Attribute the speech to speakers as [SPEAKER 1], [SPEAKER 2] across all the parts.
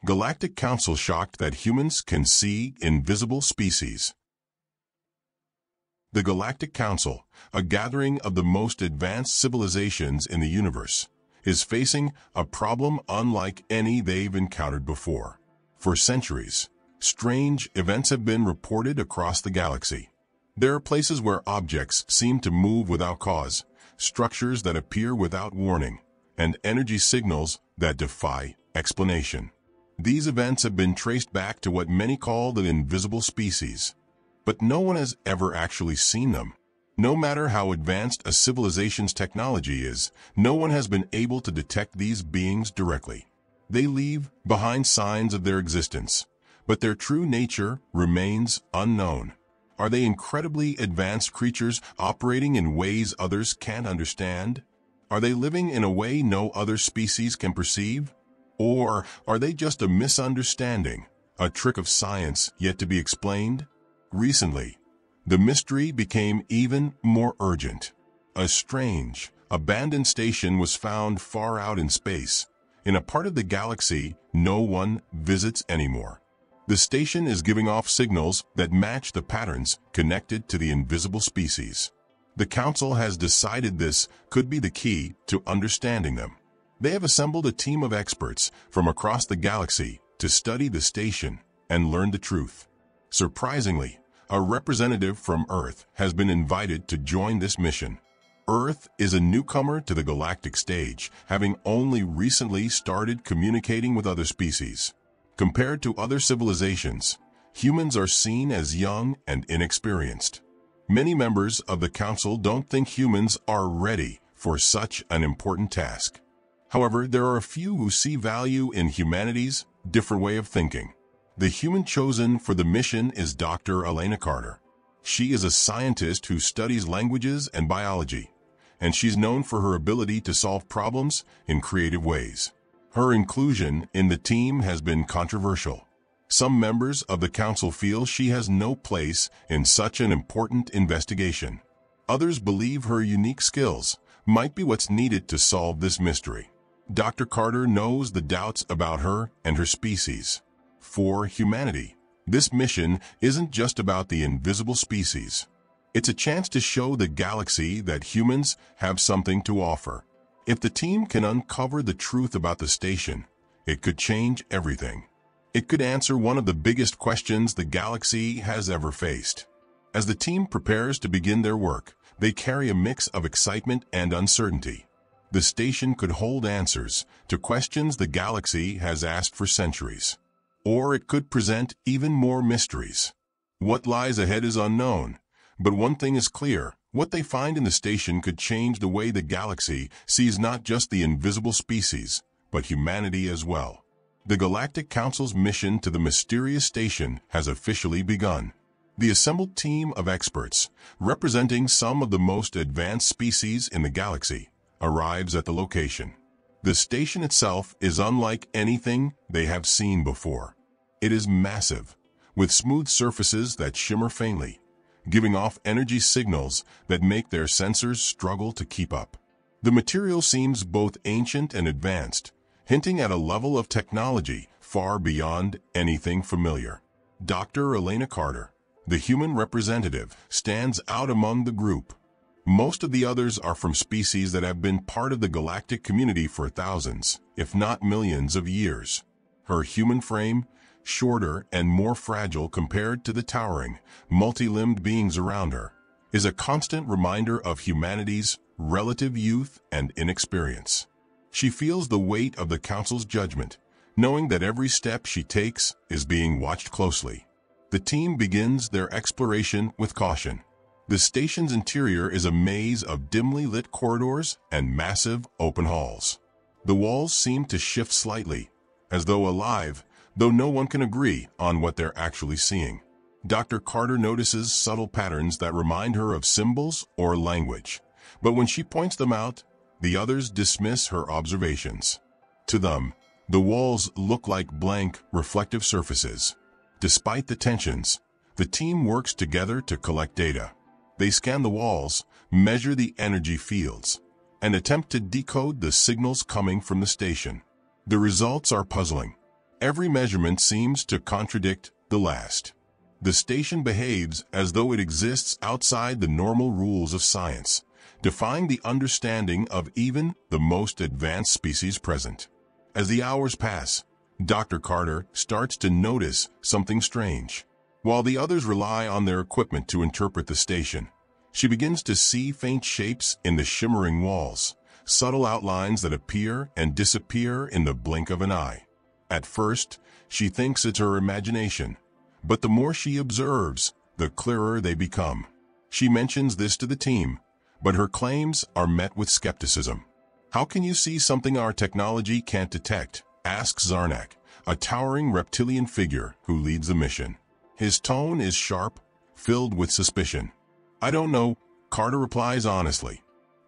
[SPEAKER 1] Galactic Council shocked that humans can see invisible species. The Galactic Council, a gathering of the most advanced civilizations in the universe, is facing a problem unlike any they've encountered before. For centuries, strange events have been reported across the galaxy. There are places where objects seem to move without cause, structures that appear without warning, and energy signals that defy explanation. These events have been traced back to what many call the invisible species, but no one has ever actually seen them. No matter how advanced a civilization's technology is, no one has been able to detect these beings directly. They leave behind signs of their existence, but their true nature remains unknown. Are they incredibly advanced creatures operating in ways others can't understand? Are they living in a way no other species can perceive? Or are they just a misunderstanding, a trick of science yet to be explained? Recently, the mystery became even more urgent. A strange, abandoned station was found far out in space, in a part of the galaxy no one visits anymore. The station is giving off signals that match the patterns connected to the invisible species. The Council has decided this could be the key to understanding them. They have assembled a team of experts from across the galaxy to study the station and learn the truth. Surprisingly, a representative from Earth has been invited to join this mission. Earth is a newcomer to the galactic stage, having only recently started communicating with other species. Compared to other civilizations, humans are seen as young and inexperienced. Many members of the Council don't think humans are ready for such an important task. However, there are a few who see value in humanity's different way of thinking. The human chosen for the mission is Dr. Elena Carter. She is a scientist who studies languages and biology, and she's known for her ability to solve problems in creative ways. Her inclusion in the team has been controversial. Some members of the Council feel she has no place in such an important investigation. Others believe her unique skills might be what's needed to solve this mystery. Dr. Carter knows the doubts about her and her species. For humanity, this mission isn't just about the invisible species. It's a chance to show the galaxy that humans have something to offer. If the team can uncover the truth about the station, it could change everything. It could answer one of the biggest questions the galaxy has ever faced. As the team prepares to begin their work, they carry a mix of excitement and uncertainty. The station could hold answers to questions the galaxy has asked for centuries. Or it could present even more mysteries. What lies ahead is unknown, but one thing is clear. What they find in the station could change the way the galaxy sees not just the invisible species, but humanity as well. The Galactic Council's mission to the mysterious station has officially begun. The assembled team of experts, representing some of the most advanced species in the galaxy, arrives at the location. The station itself is unlike anything they have seen before. It is massive, with smooth surfaces that shimmer faintly, giving off energy signals that make their sensors struggle to keep up. The material seems both ancient and advanced, hinting at a level of technology far beyond anything familiar. Dr. Elena Carter, the human representative, stands out among the group. Most of the others are from species that have been part of the galactic community for thousands, if not millions of years. Her human frame, shorter and more fragile compared to the towering, multi-limbed beings around her, is a constant reminder of humanity's relative youth and inexperience. She feels the weight of the Council's judgment, knowing that every step she takes is being watched closely. The team begins their exploration with caution. The station's interior is a maze of dimly lit corridors and massive open halls. The walls seem to shift slightly, as though alive, though no one can agree on what they're actually seeing. Dr. Carter notices subtle patterns that remind her of symbols or language, but when she points them out, the others dismiss her observations. To them, the walls look like blank, reflective surfaces. Despite the tensions, the team works together to collect data. They scan the walls, measure the energy fields, and attempt to decode the signals coming from the station. The results are puzzling. Every measurement seems to contradict the last. The station behaves as though it exists outside the normal rules of science, defying the understanding of even the most advanced species present. As the hours pass, Dr. Carter starts to notice something strange. While the others rely on their equipment to interpret the station, she begins to see faint shapes in the shimmering walls, subtle outlines that appear and disappear in the blink of an eye. At first, she thinks it's her imagination, but the more she observes, the clearer they become. She mentions this to the team, but her claims are met with skepticism. "How can you see something our technology can't detect?" asks Zarnak, a towering reptilian figure who leads the mission. His tone is sharp, filled with suspicion. "I don't know," Carter replies honestly.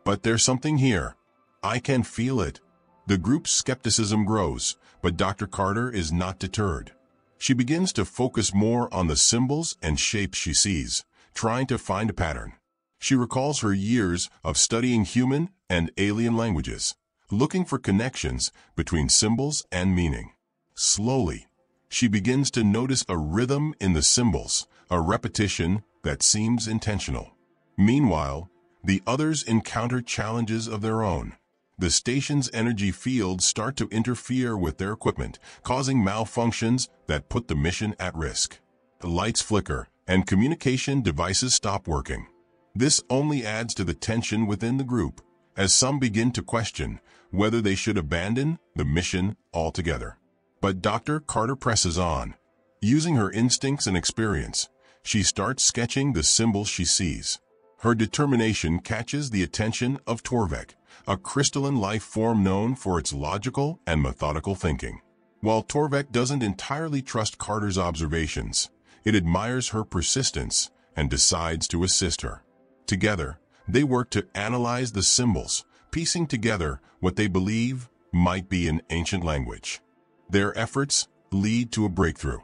[SPEAKER 1] "But there's something here. I can feel it." The group's skepticism grows, but Dr. Carter is not deterred. She begins to focus more on the symbols and shapes she sees, trying to find a pattern. She recalls her years of studying human and alien languages, looking for connections between symbols and meaning. Slowly, she begins to notice a rhythm in the symbols, a repetition that seems intentional. Meanwhile, the others encounter challenges of their own. The station's energy fields start to interfere with their equipment, causing malfunctions that put the mission at risk. The lights flicker, and communication devices stop working. This only adds to the tension within the group, as some begin to question whether they should abandon the mission altogether. But Dr. Carter presses on. Using her instincts and experience, she starts sketching the symbols she sees. Her determination catches the attention of Torvek, a crystalline life form known for its logical and methodical thinking. While Torvek doesn't entirely trust Carter's observations, it admires her persistence and decides to assist her. Together, they work to analyze the symbols, piecing together what they believe might be an ancient language. Their efforts lead to a breakthrough.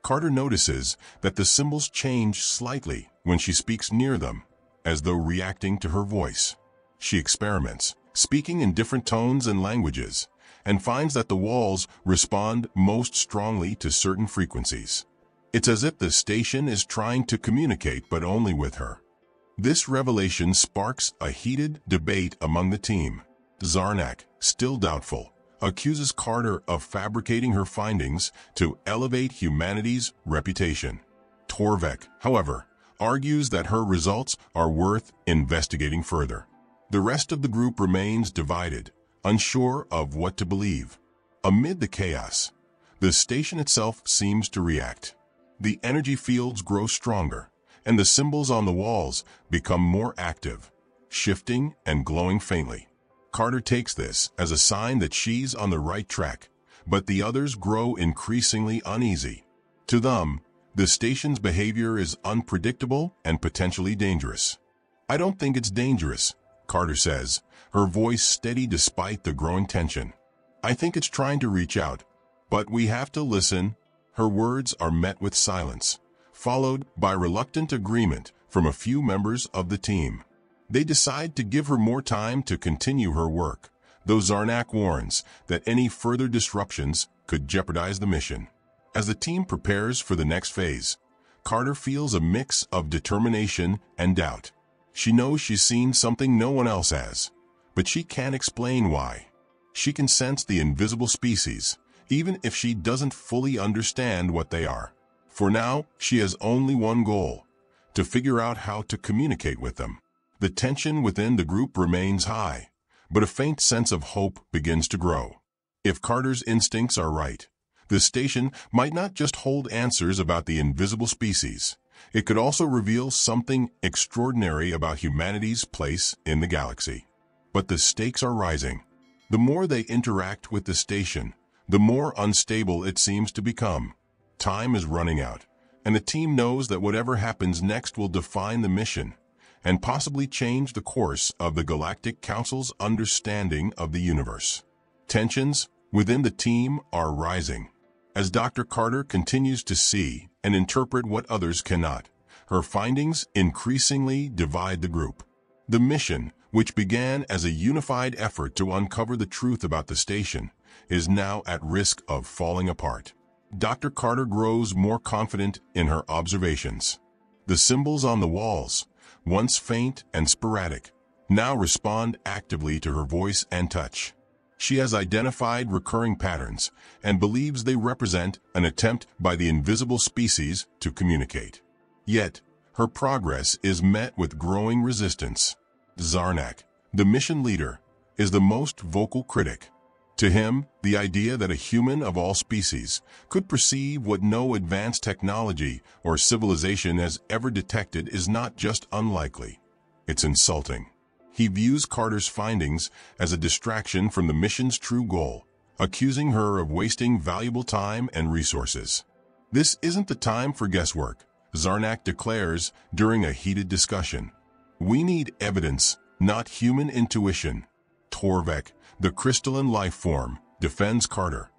[SPEAKER 1] Carter notices that the symbols change slightly when she speaks near them, as though reacting to her voice. She experiments, speaking in different tones and languages, and finds that the walls respond most strongly to certain frequencies. It's as if the station is trying to communicate, but only with her. This revelation sparks a heated debate among the team. Zarnak, still doubtful, accuses Carter of fabricating her findings to elevate humanity's reputation. Torvek, however, argues that her results are worth investigating further. The rest of the group remains divided, unsure of what to believe. Amid the chaos, the station itself seems to react. The energy fields grow stronger, and the symbols on the walls become more active, shifting and glowing faintly. Carter takes this as a sign that she's on the right track, but the others grow increasingly uneasy. To them, the station's behavior is unpredictable and potentially dangerous. "I don't think it's dangerous," Carter says, her voice steady despite the growing tension. "I think it's trying to reach out, but we have to listen." Her words are met with silence, followed by reluctant agreement from a few members of the team. They decide to give her more time to continue her work, though Zarnak warns that any further disruptions could jeopardize the mission. As the team prepares for the next phase, Carter feels a mix of determination and doubt. She knows she's seen something no one else has, but she can't explain why. She can sense the invisible species, even if she doesn't fully understand what they are. For now, she has only one goal: to figure out how to communicate with them. The tension within the group remains high, but a faint sense of hope begins to grow. If Carter's instincts are right, the station might not just hold answers about the invisible species. It could also reveal something extraordinary about humanity's place in the galaxy. But the stakes are rising. The more they interact with the station, the more unstable it seems to become. Time is running out, and the team knows that whatever happens next will define the mission and possibly change the course of the Galactic Council's understanding of the universe. Tensions within the team are rising. As Dr. Carter continues to see and interpret what others cannot, her findings increasingly divide the group. The mission, which began as a unified effort to uncover the truth about the station, is now at risk of falling apart. Dr. Carter grows more confident in her observations. The symbols on the walls, once faint and sporadic, now respond actively to her voice and touch. She has identified recurring patterns and believes they represent an attempt by the invisible species to communicate. Yet, her progress is met with growing resistance. Zarnak, the mission leader, is the most vocal critic. To him, the idea that a human of all species could perceive what no advanced technology or civilization has ever detected is not just unlikely. It's insulting. He views Carter's findings as a distraction from the mission's true goal, accusing her of wasting valuable time and resources. This isn't the time for guesswork, Zarnak declares during a heated discussion. We need evidence, not human intuition. Torvek, the crystalline life form, defends Carter.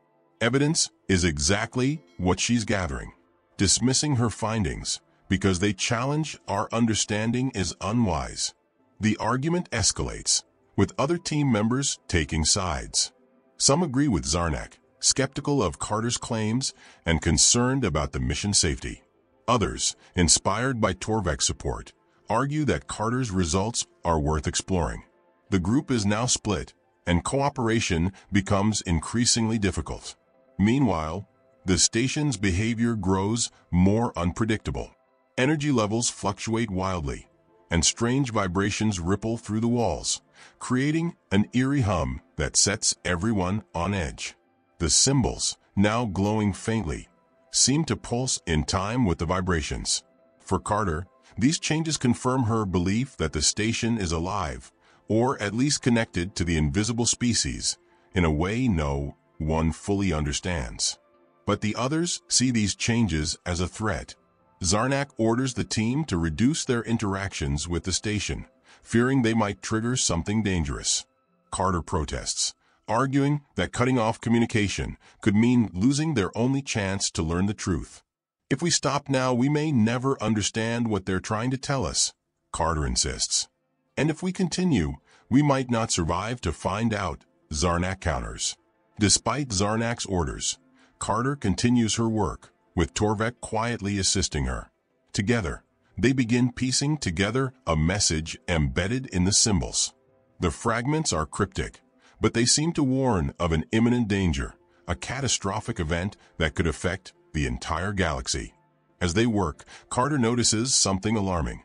[SPEAKER 1] Evidence is exactly what she's gathering. Dismissing her findings because they challenge our understanding is unwise. The argument escalates, with other team members taking sides. Some agree with Zarnak, skeptical of Carter's claims and concerned about the mission safety. Others, inspired by Torvek's support, argue that Carter's results are worth exploring. The group is now split, and cooperation becomes increasingly difficult. Meanwhile, the station's behavior grows more unpredictable. Energy levels fluctuate wildly, and strange vibrations ripple through the walls, creating an eerie hum that sets everyone on edge. The symbols, now glowing faintly, seem to pulse in time with the vibrations. For Carter, these changes confirm her belief that the station is alive, or at least connected to the invisible species, in a way no one fully understands. But the others see these changes as a threat. Zarnak orders the team to reduce their interactions with the station, fearing they might trigger something dangerous. Carter protests, arguing that cutting off communication could mean losing their only chance to learn the truth. If we stop now, we may never understand what they're trying to tell us, Carter insists. And if we continue, we might not survive to find out, Zarnak counters. Despite Zarnak's orders, Carter continues her work, with Torvek quietly assisting her. Together, they begin piecing together a message embedded in the symbols. The fragments are cryptic, but they seem to warn of an imminent danger, a catastrophic event that could affect the entire galaxy. As they work, Carter notices something alarming.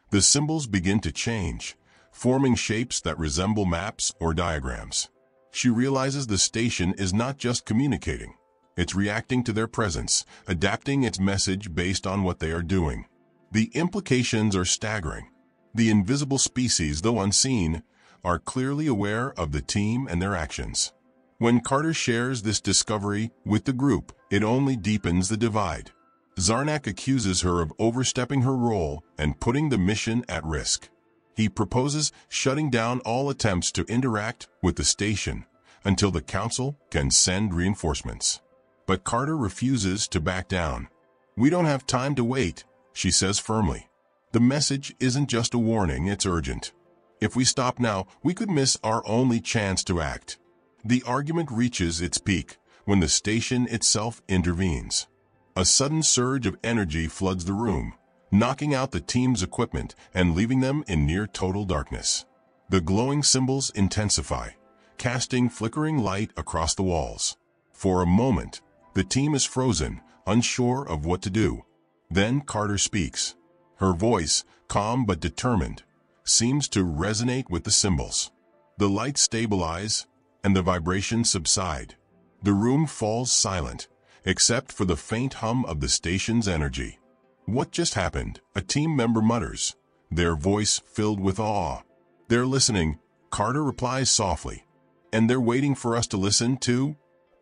[SPEAKER 1] The symbols begin to change, forming shapes that resemble maps or diagrams. She realizes the station is not just communicating. It's reacting to their presence, adapting its message based on what they are doing. The implications are staggering. The invisible species, though unseen, are clearly aware of the team and their actions. When Carter shares this discovery with the group, it only deepens the divide. Zarnak accuses her of overstepping her role and putting the mission at risk. He proposes shutting down all attempts to interact with the station until the Council can send reinforcements. But Carter refuses to back down. We don't have time to wait, she says firmly. The message isn't just a warning, it's urgent. If we stop now, we could miss our only chance to act. The argument reaches its peak when the station itself intervenes. A sudden surge of energy floods the room, knocking out the team's equipment and leaving them in near total darkness. The glowing symbols intensify, casting flickering light across the walls. For a moment, the team is frozen, unsure of what to do. Then Carter speaks. Her voice, calm but determined, seems to resonate with the symbols. The lights stabilize, and the vibrations subside. The room falls silent, except for the faint hum of the station's energy. What just happened? A team member mutters, their voice filled with awe. They're listening, Carter replies softly. And they're waiting for us to listen too?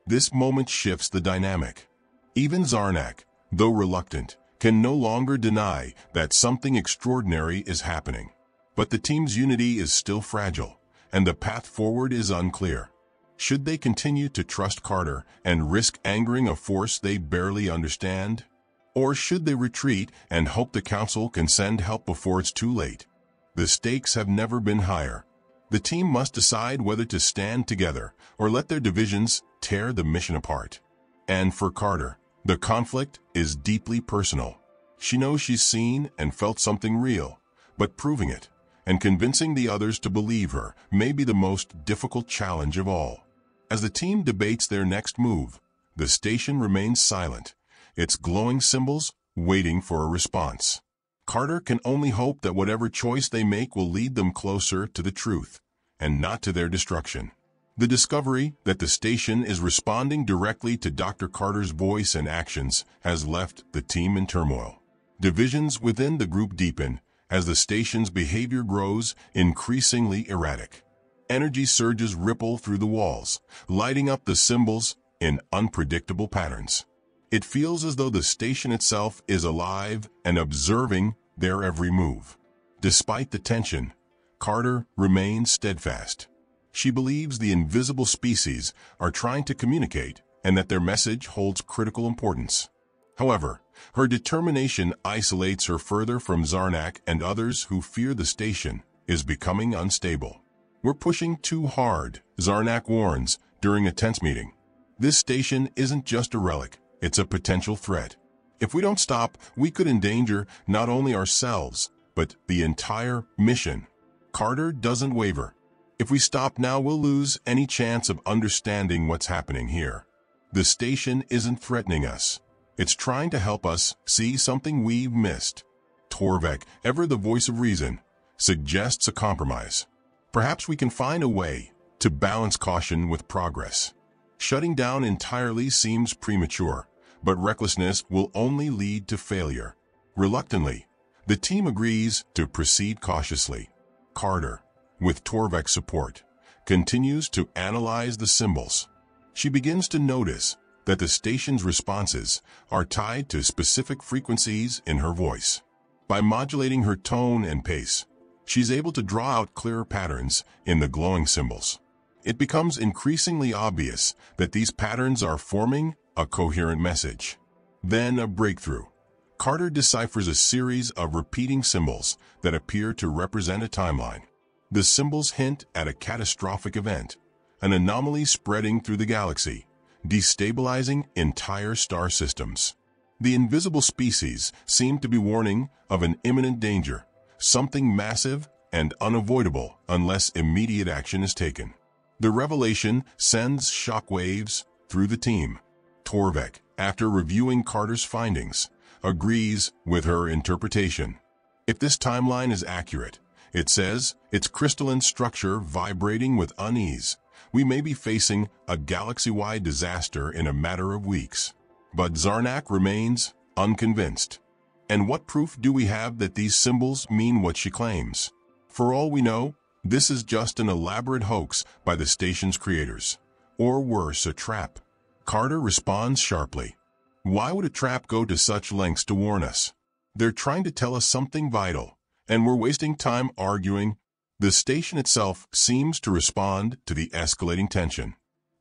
[SPEAKER 1] This moment shifts the dynamic. Even Zarnak, though reluctant, can no longer deny that something extraordinary is happening. But the team's unity is still fragile, and the path forward is unclear. Should they continue to trust Carter and risk angering a force they barely understand? Or should they retreat and hope the Council can send help before it's too late? The stakes have never been higher. The team must decide whether to stand together or let their divisions tear the mission apart. And for Carter, the conflict is deeply personal. She knows she's seen and felt something real, but proving it and convincing the others to believe her may be the most difficult challenge of all. As the team debates their next move, the station remains silent, its glowing symbols waiting for a response. Carter can only hope that whatever choice they make will lead them closer to the truth, and not to their destruction. The discovery that the station is responding directly to Dr. Carter's voice and actions has left the team in turmoil. Divisions within the group deepen as the station's behavior grows increasingly erratic. Energy surges ripple through the walls, lighting up the symbols in unpredictable patterns. It feels as though the station itself is alive and observing their every move. Despite the tension, Carter remains steadfast. She believes the invisible species are trying to communicate and that their message holds critical importance. However, her determination isolates her further from Zarnak and others who fear the station is becoming unstable. "We're pushing too hard," Zarnak warns during a tense meeting. "This station isn't just a relic, it's a potential threat. If we don't stop, we could endanger not only ourselves, but the entire mission." Carter doesn't waver. "If we stop now, we'll lose any chance of understanding what's happening here. The station isn't threatening us. It's trying to help us see something we've missed." Torvek, ever the voice of reason, suggests a compromise. "Perhaps we can find a way to balance caution with progress. Shutting down entirely seems premature, but recklessness will only lead to failure." Reluctantly, the team agrees to proceed cautiously. Carter, with Torvek's support, continues to analyze the symbols. She begins to notice that the station's responses are tied to specific frequencies in her voice. By modulating her tone and pace, she's able to draw out clearer patterns in the glowing symbols. It becomes increasingly obvious that these patterns are forming a coherent message. Then a breakthrough. Carter deciphers a series of repeating symbols that appear to represent a timeline. The symbols hint at a catastrophic event, an anomaly spreading through the galaxy, destabilizing entire star systems. The invisible species seem to be warning of an imminent danger, something massive and unavoidable unless immediate action is taken. The revelation sends shockwaves through the team. Torvek, after reviewing Carter's findings, agrees with her interpretation. "If this timeline is accurate," it says, "its crystalline structure vibrating with unease, we may be facing a galaxy-wide disaster in a matter of weeks." But Zarnak remains unconvinced. "And what proof do we have that these symbols mean what she claims? For all we know, this is just an elaborate hoax by the station's creators. Or worse, a trap." Carter responds sharply. "Why would a trap go to such lengths to warn us? They're trying to tell us something vital, and we're wasting time arguing." The station itself seems to respond to the escalating tension.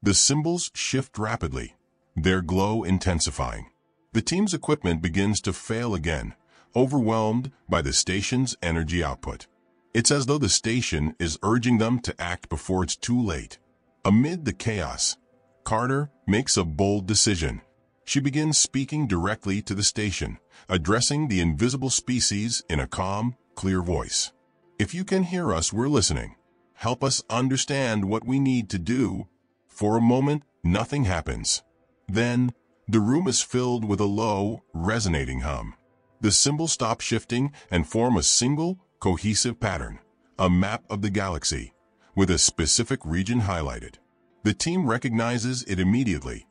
[SPEAKER 1] The symbols shift rapidly, their glow intensifying. The team's equipment begins to fail again, overwhelmed by the station's energy output. It's as though the station is urging them to act before it's too late. Amid the chaos, Carter makes a bold decision. She begins speaking directly to the station, addressing the invisible species in a calm, clear voice. "If you can hear us, we're listening. Help us understand what we need to do." For a moment, nothing happens. Then, the room is filled with a low, resonating hum. The symbols stop shifting and form a single, cohesive pattern, a map of the galaxy, with a specific region highlighted. The team recognizes it immediately.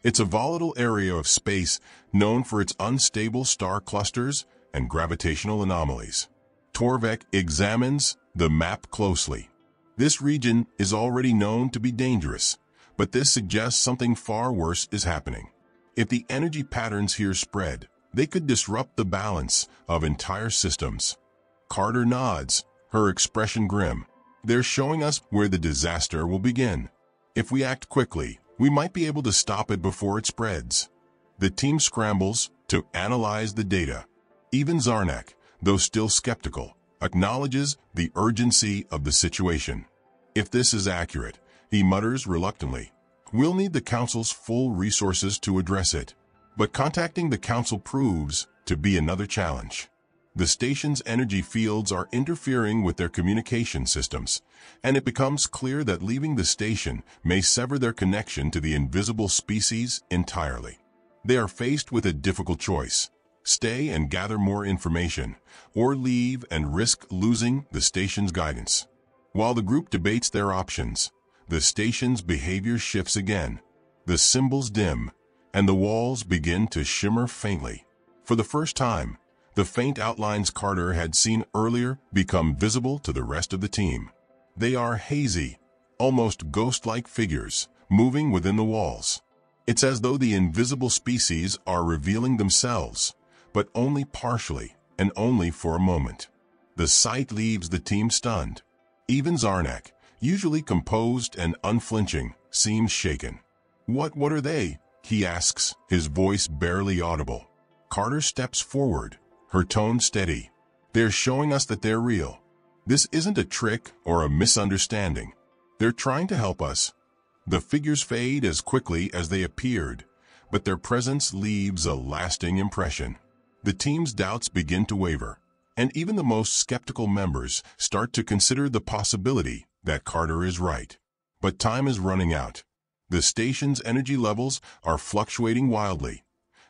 [SPEAKER 1] It's a volatile area of space known for its unstable star clusters and gravitational anomalies. Torvek examines the map closely. This region is already known to be dangerous, but this suggests something far worse is happening. If the energy patterns here spread, they could disrupt the balance of entire systems. Carter nods, her expression grim. "They're showing us where the disaster will begin. If we act quickly, we might be able to stop it before it spreads." The team scrambles to analyze the data. Even Zarnak, though still skeptical, acknowledges the urgency of the situation. If this is accurate, he mutters reluctantly, we'll need the Council's full resources to address it. But contacting the Council proves to be another challenge. The station's energy fields are interfering with their communication systems, and it becomes clear that leaving the station may sever their connection to the invisible species entirely. They are faced with a difficult choice: stay and gather more information, or leave and risk losing the station's guidance. While the group debates their options, the station's behavior shifts again. The symbols dim, and the walls begin to shimmer faintly. For the first time, the faint outlines Carter had seen earlier become visible to the rest of the team. They are hazy, almost ghost-like figures, moving within the walls. It's as though the invisible species are revealing themselves, but only partially and only for a moment. The sight leaves the team stunned. Even Zarnak, usually composed and unflinching, seems shaken. What are they?" he asks, his voice barely audible. Carter steps forward, her tone steady. "They're showing us that they're real. This isn't a trick or a misunderstanding. They're trying to help us." The figures fade as quickly as they appeared, but their presence leaves a lasting impression. The team's doubts begin to waver, and even the most skeptical members start to consider the possibility that Carter is right. But time is running out. The station's energy levels are fluctuating wildly,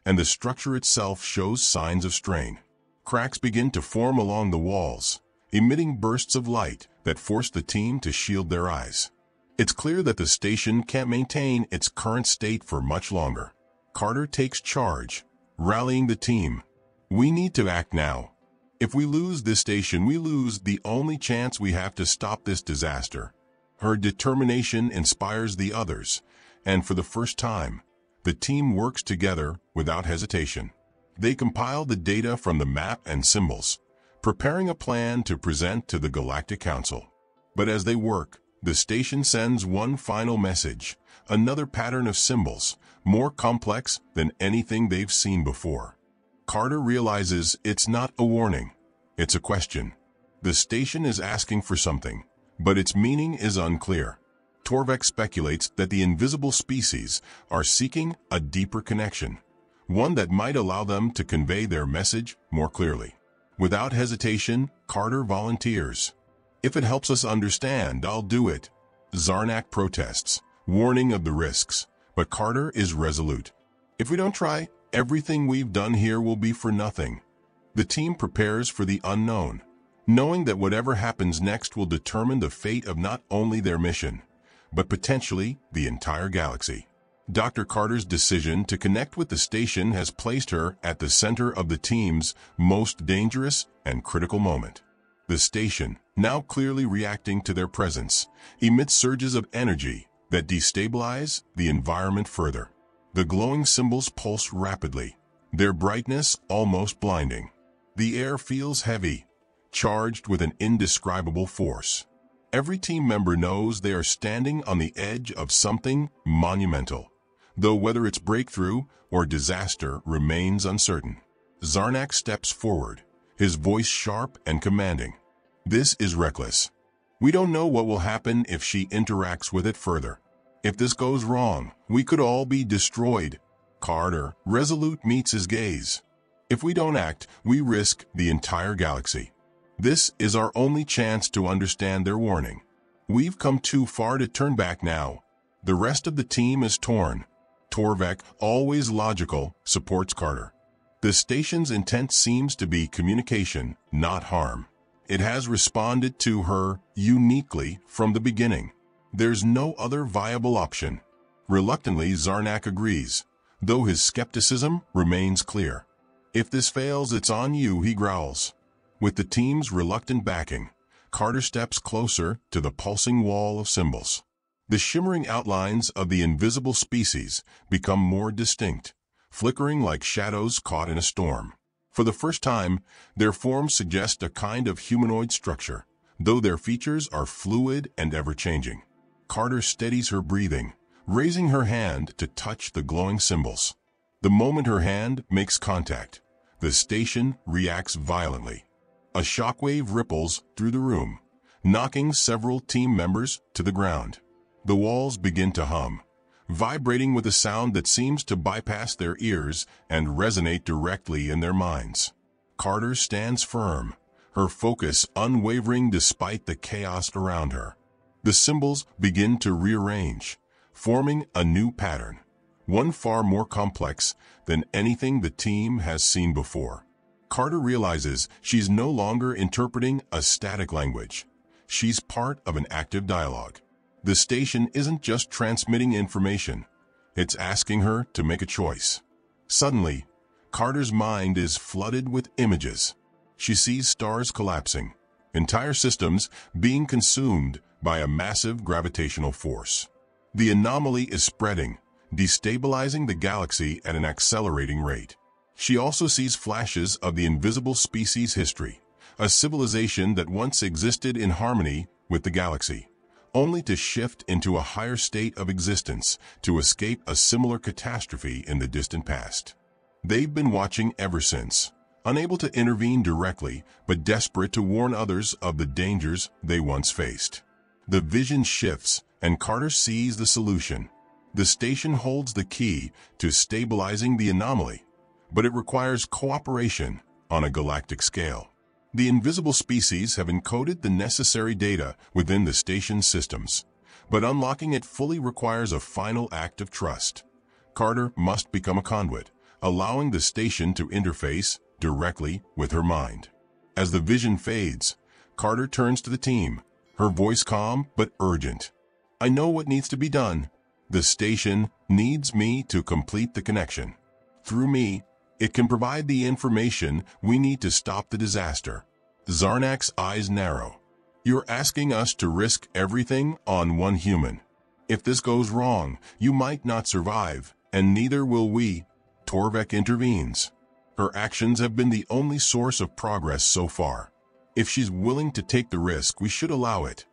[SPEAKER 1] and the structure itself shows signs of strain. Cracks begin to form along the walls, emitting bursts of light that force the team to shield their eyes. It's clear that the station can't maintain its current state for much longer. Carter takes charge, rallying the team. "We need to act now. If we lose this station, we lose the only chance we have to stop this disaster." Her determination inspires the others, and for the first time, the team works together without hesitation. They compile the data from the map and symbols, preparing a plan to present to the Galactic Council. But as they work, the station sends one final message, another pattern of symbols, more complex than anything they've seen before. Carter realizes it's not a warning, it's a question. The station is asking for something, but its meaning is unclear. Torvek speculates that the invisible species are seeking a deeper connection, one that might allow them to convey their message more clearly. Without hesitation, Carter volunteers. "If it helps us understand, I'll do it." Zarnak protests, warning of the risks, but Carter is resolute. "If we don't try, everything we've done here will be for nothing." The team prepares for the unknown, knowing that whatever happens next will determine the fate of not only their mission, but potentially the entire galaxy. Dr. Carter's decision to connect with the station has placed her at the center of the team's most dangerous and critical moment. The station, now clearly reacting to their presence, emits surges of energy that destabilize the environment further. The glowing symbols pulse rapidly, their brightness almost blinding. The air feels heavy, charged with an indescribable force. Every team member knows they are standing on the edge of something monumental, though whether it's breakthrough or disaster remains uncertain. Zarnak steps forward, his voice sharp and commanding. "This is reckless. We don't know what will happen if she interacts with it further. If this goes wrong, we could all be destroyed." Carter, resolute, meets his gaze. "If we don't act, we risk the entire galaxy. This is our only chance to understand their warning. We've come too far to turn back now." The rest of the team is torn. Torvek, always logical, supports Carter. The station's intent seems to be communication, not harm. It has responded to her uniquely from the beginning. There's no other viable option. Reluctantly, Zarnak agrees, though his skepticism remains clear. "If this fails, it's on you," he growls. With the team's reluctant backing, Carter steps closer to the pulsing wall of symbols. The shimmering outlines of the invisible species become more distinct, flickering like shadows caught in a storm. For the first time, their forms suggest a kind of humanoid structure, though their features are fluid and ever-changing. Carter steadies her breathing, raising her hand to touch the glowing symbols. The moment her hand makes contact, the station reacts violently. A shockwave ripples through the room, knocking several team members to the ground. The walls begin to hum, vibrating with a sound that seems to bypass their ears and resonate directly in their minds. Carter stands firm, her focus unwavering despite the chaos around her. The symbols begin to rearrange, forming a new pattern, one far more complex than anything the team has seen before. Carter realizes she's no longer interpreting a static language. She's part of an active dialogue. The station isn't just transmitting information, it's asking her to make a choice. Suddenly, Carter's mind is flooded with images. She sees stars collapsing, entire systems being consumed by a massive gravitational force. The anomaly is spreading, destabilizing the galaxy at an accelerating rate. She also sees flashes of the invisible species history, a civilization that once existed in harmony with the galaxy, only to shift into a higher state of existence to escape a similar catastrophe in the distant past. They've been watching ever since, unable to intervene directly, but desperate to warn others of the dangers they once faced. The vision shifts, and Carter sees the solution. The station holds the key to stabilizing the anomaly, but it requires cooperation on a galactic scale. The invisible species have encoded the necessary data within the station's systems, but unlocking it fully requires a final act of trust. Carter must become a conduit, allowing the station to interface directly with her mind. As the vision fades, Carter turns to the team, her voice calm but urgent. "I know what needs to be done. The station needs me to complete the connection. Through me, it can provide the information we need to stop the disaster." Zarnak's eyes narrow. "You're asking us to risk everything on one human. If this goes wrong, you might not survive, and neither will we." Torvek intervenes. Her actions have been the only source of progress so far. If she's willing to take the risk, we should allow it.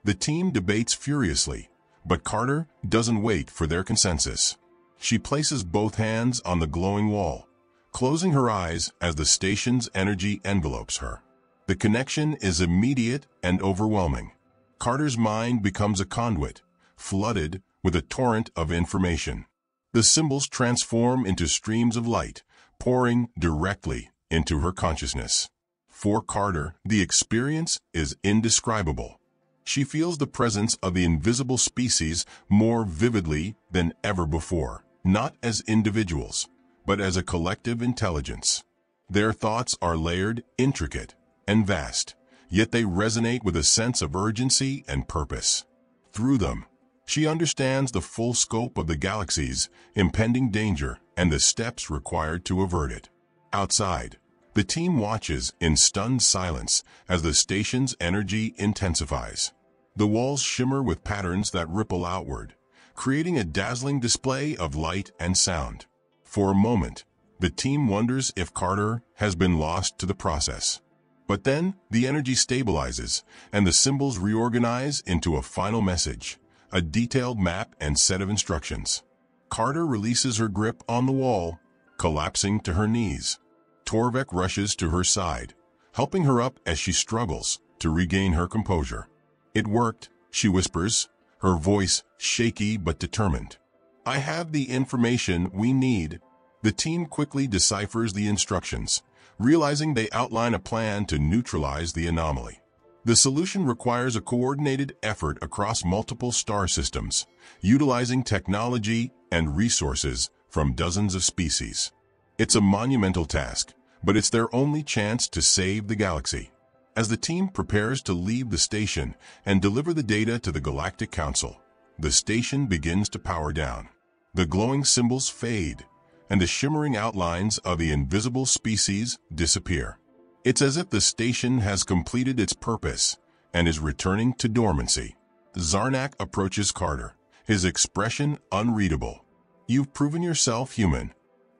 [SPEAKER 1] The team debates furiously, but Carter doesn't wait for their consensus. She places both hands on the glowing wall, closing her eyes as the station's energy envelopes her. The connection is immediate and overwhelming. Carter's mind becomes a conduit, flooded with a torrent of information. The symbols transform into streams of light, pouring directly into her consciousness. For Carter, the experience is indescribable. She feels the presence of the invisible species more vividly than ever before, not as individuals, but as a collective intelligence. Their thoughts are layered, intricate, and vast, yet they resonate with a sense of urgency and purpose. Through them, she understands the full scope of the galaxy's impending danger and the steps required to avert it. Outside, the team watches in stunned silence as the station's energy intensifies. The walls shimmer with patterns that ripple outward, creating a dazzling display of light and sound. For a moment, the team wonders if Carter has been lost to the process. But then, the energy stabilizes, and the symbols reorganize into a final message, a detailed map and set of instructions. Carter releases her grip on the wall, collapsing to her knees. Torvek rushes to her side, helping her up as she struggles to regain her composure. "It worked," she whispers, her voice shaky but determined. "I have the information we need." The team quickly deciphers the instructions, realizing they outline a plan to neutralize the anomaly. The solution requires a coordinated effort across multiple star systems, utilizing technology and resources from dozens of species. It's a monumental task, but it's their only chance to save the galaxy. As the team prepares to leave the station and deliver the data to the Galactic Council, the station begins to power down. The glowing symbols fade, and the shimmering outlines of the invisible species disappear. It's as if the station has completed its purpose and is returning to dormancy. Zarnak approaches Carter, his expression unreadable. "You've proven yourself human.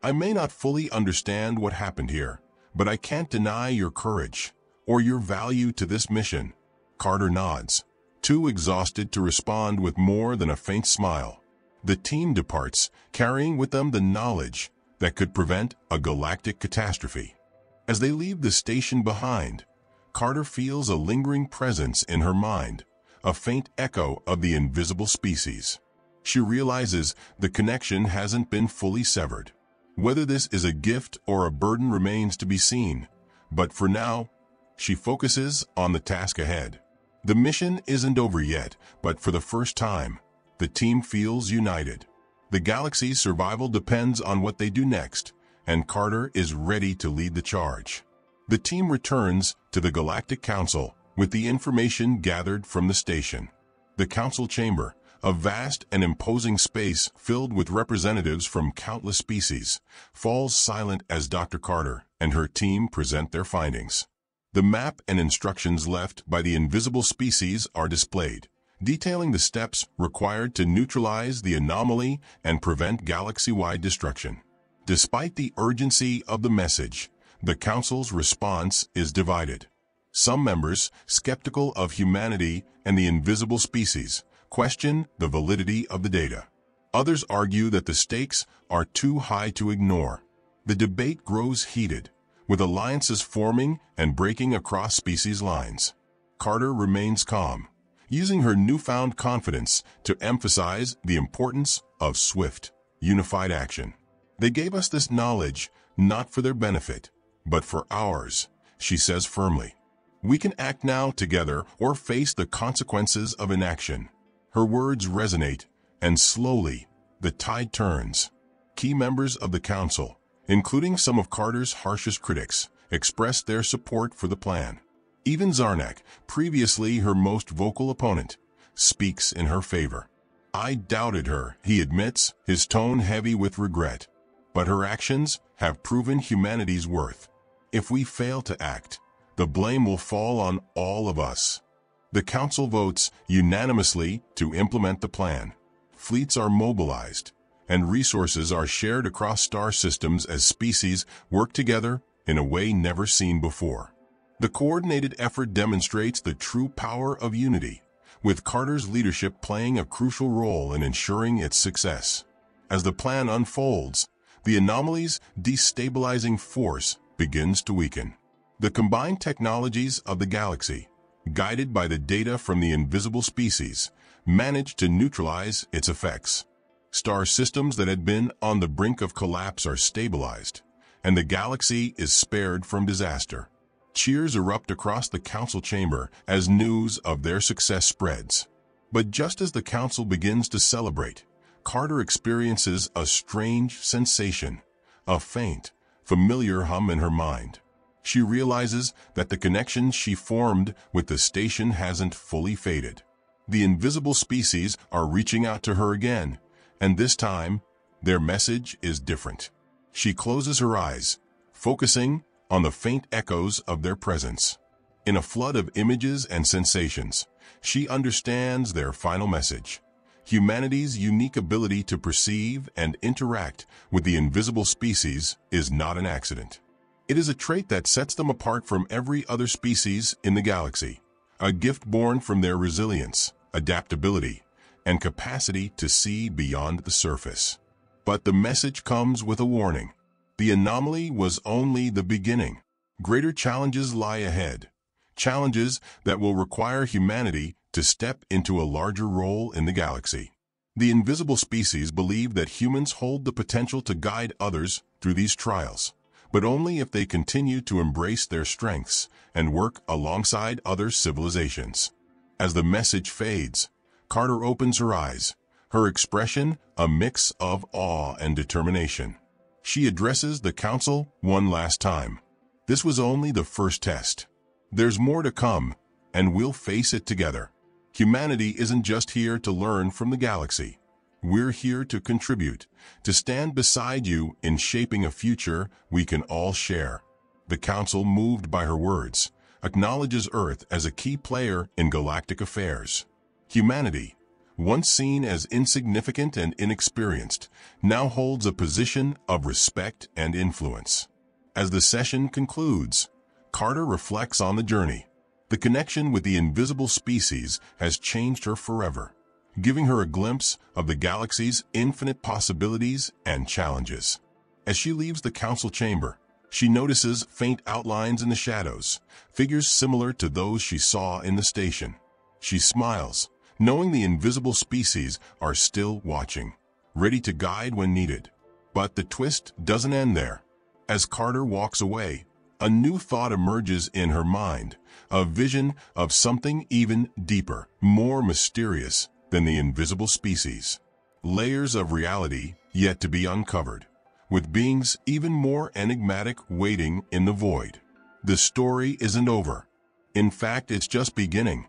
[SPEAKER 1] I may not fully understand what happened here, but I can't deny your courage or your value to this mission." Carter nods, too exhausted to respond with more than a faint smile. The team departs, carrying with them the knowledge that could prevent a galactic catastrophe. As they leave the station behind, Carter feels a lingering presence in her mind, a faint echo of the invisible species. She realizes the connection hasn't been fully severed. Whether this is a gift or a burden remains to be seen, but for now, she focuses on the task ahead. The mission isn't over yet, but for the first time, the team feels united. The galaxy's survival depends on what they do next, and Carter is ready to lead the charge. The team returns to the Galactic Council with the information gathered from the station. The council chamber, a vast and imposing space filled with representatives from countless species, falls silent as Dr. Carter and her team present their findings. The map and instructions left by the invisible species are displayed, detailing the steps required to neutralize the anomaly and prevent galaxy-wide destruction. Despite the urgency of the message, the Council's response is divided. Some members, skeptical of humanity and the invisible species, question the validity of the data. Others argue that the stakes are too high to ignore. The debate grows heated, with alliances forming and breaking across species lines. Carter remains calm, using her newfound confidence to emphasize the importance of swift, unified action. They gave us this knowledge not for their benefit, but for ours, she says firmly. We can act now together or face the consequences of inaction. Her words resonate, and slowly, the tide turns. Key members of the council, including some of Carter's harshest critics, express their support for the plan. Even Zarnak, previously her most vocal opponent, speaks in her favor. I doubted her, he admits, his tone heavy with regret. But her actions have proven humanity's worth. If we fail to act, the blame will fall on all of us. The Council votes unanimously to implement the plan. Fleets are mobilized, and resources are shared across star systems as species work together in a way never seen before. The coordinated effort demonstrates the true power of unity, with Carter's leadership playing a crucial role in ensuring its success. As the plan unfolds, the anomaly's destabilizing force begins to weaken. The combined technologies of the galaxy, guided by the data from the invisible species, manage to neutralize its effects. Star systems that had been on the brink of collapse are stabilized, and the galaxy is spared from disaster. Cheers erupt across the council chamber as news of their success spreads. But just as the council begins to celebrate, Carter experiences a strange sensation, a faint, familiar hum in her mind. She realizes that the connection she formed with the station hasn't fully faded. The invisible species are reaching out to her again, and this time, their message is different. She closes her eyes, focusing on the faint echoes of their presence. In a flood of images and sensations, she understands their final message. Humanity's unique ability to perceive and interact with the invisible species is not an accident. It is a trait that sets them apart from every other species in the galaxy, a gift born from their resilience, adaptability, and capacity to see beyond the surface. But the message comes with a warning. The anomaly was only the beginning. Greater challenges lie ahead, challenges that will require humanity to step into a larger role in the galaxy. The invisible species believe that humans hold the potential to guide others through these trials, but only if they continue to embrace their strengths and work alongside other civilizations. As the message fades, Carter opens her eyes, her expression a mix of awe and determination. She addresses the council one last time. This was only the first test. There's more to come, and we'll face it together. Humanity isn't just here to learn from the galaxy. We're here to contribute, to stand beside you in shaping a future we can all share. The Council, moved by her words, acknowledges Earth as a key player in galactic affairs. Humanity, once seen as insignificant and inexperienced, now holds a position of respect and influence. As the session concludes, Carter reflects on the journey. The connection with the invisible species has changed her forever, giving her a glimpse of the galaxy's infinite possibilities and challenges. As she leaves the council chamber, She notices faint outlines in the shadows, figures similar to those she saw in the station. She smiles, knowing the invisible species are still watching, ready to guide when needed. But the twist doesn't end there. As Carter walks away, a new thought emerges in her mind, a vision of something even deeper, more mysterious than the invisible species. Layers of reality yet to be uncovered, with beings even more enigmatic waiting in the void. The story isn't over. In fact, it's just beginning.